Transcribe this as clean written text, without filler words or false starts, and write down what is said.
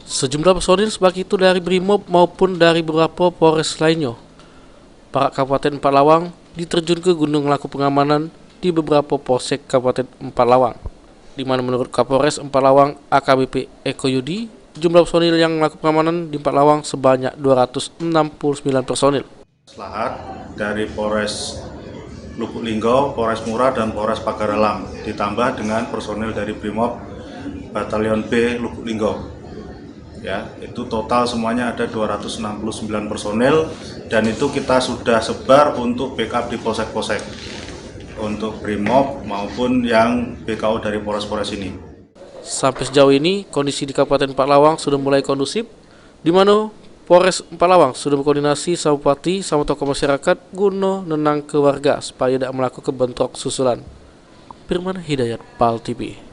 Sejumlah personil sebaik itu dari Brimob maupun dari beberapa Polres lainnya. Para Kabupaten Empalawang diterjun ke gunung melakukan pengamanan di beberapa polsek Kabupaten Empalawang, di mana menurut Kapolres Empalawang AKBP Eko Yudi, jumlah personil yang melakukan pengamanan di Empalawang sebanyak 269 personil. Lahat dari Polres Lubuk Linggau, Polres Mura, dan Polres Pagaralam, ditambah dengan personil dari Brimob Batalion B Lubuk Linggau. Ya, itu total semuanya ada 269 personil, dan itu kita sudah sebar untuk backup di polsek-polsek untuk Brimob maupun yang BKO dari Polres-Polres ini. Sampai sejauh ini kondisi di Kabupaten Empalawang sudah mulai kondusif, di mana Polres Empalawang sudah berkoordinasi sama bupati sama tokoh masyarakat guna nenang ke warga supaya tidak melakukan bentrok susulan. Firman Hidayat, PAL TV.